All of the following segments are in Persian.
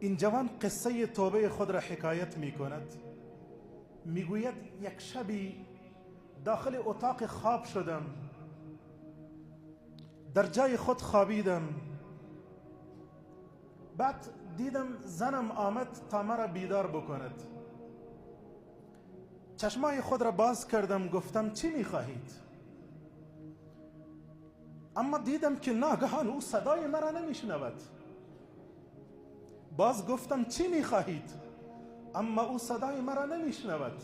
این جوان قصه توبه خود را حکایت می کند. می گوید یک شبی داخل اتاق خواب شدم، در جای خود خوابیدم. بعد دیدم زنم آمد تا مرا بیدار بکند. چشمای خود را باز کردم، گفتم چی می خواهید؟ اما دیدم که ناگهان او صدای مرا نمی شنود. باز گفتم چی می خواهید؟ اما او صدای مرا نمی شنود.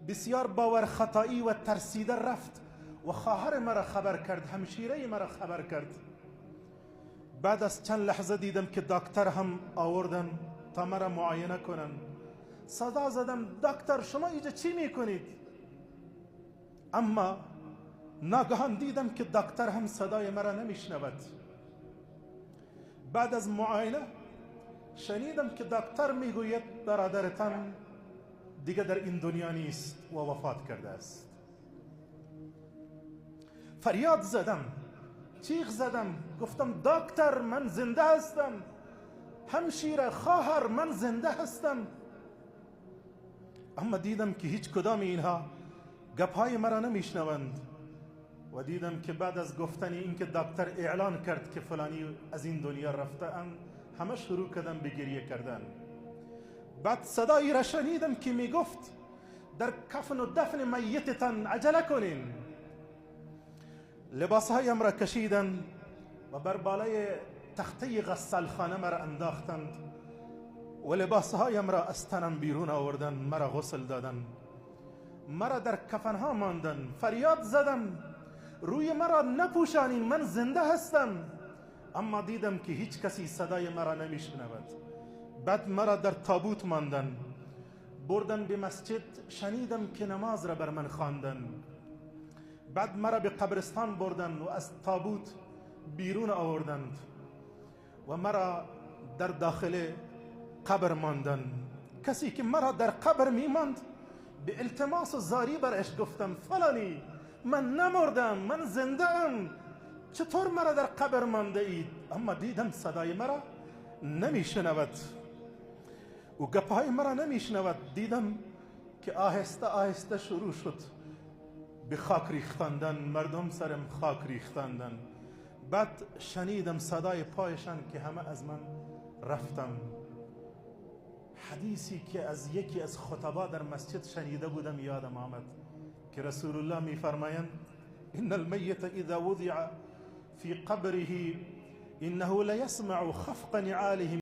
بسیار باور خطایی و ترسیده رفت و خواهر مرا خبر کرد، همشیره مرا خبر کرد. بعد از چند لحظه دیدم که دکتر هم آوردن تا مرا معاینه کنن. صدا زدم دکتر شما اینجا چی میکنید؟ اما ناگهان دیدم که دکتر هم صدای مرا نمیشنود. بعد از معاینه شنیدم که دکتر میگوید برادرتان دیگه در این دنیا نیست و وفات کرده است. فریاد زدم، چیغ زدم، گفتم دکتر من زنده هستم، همشیره خواهر من زنده هستم. اما دیدم که هیچ کدام اینها گپهای مرا نمیشنوند و دیدم که بعد از گفتن این که دکتر اعلان کرد که فلانی از این دنیا رفتن، همه شروع کردن به گریه کردن. بعد صدایی را شنیدم که میگفت در کفن و دفن میتتان عجله کنین. لباسهایم را کشیدن و بر بالای تخته غسالخانه مرا انداختند و لباسهایم را از تنم بیرون آوردن، مرا غسل دادن، مرا در کفنها ماندن. فریاد زدم روی مرا نپوشانین، من زنده هستم. اما دیدم که هیچ کسی صدای مرا نمیشنود. بعد مرا در تابوت ماندن، بردن به مسجد، شنیدم که نماز را بر من خواندن. بعد مرا به قبرستان بردن و از تابوت بیرون آوردند و مرا در داخل قبر ماندن. کسی که مرا در قبر میماند به التماس و زاری برش گفتم فلانی من نمردم، من زنده ام، چطور مرا در قبر مانده اید؟ اما دیدم صدای مرا نمیشنود و گپهای مرا نمیشنود. دیدم که آهسته آهسته شروع شد به خاک ریختاندن، مردم سرم خاک ریختاندن. بعد شنیدم صدای پایشان که همه از من رفتم. حدیثی که از یکی از خطبا در مسجد شنیده بودم یادم آمد که رسول الله میفرمایند ان المیت اذا وضع في قبره انه لیسمع خفق نعالهم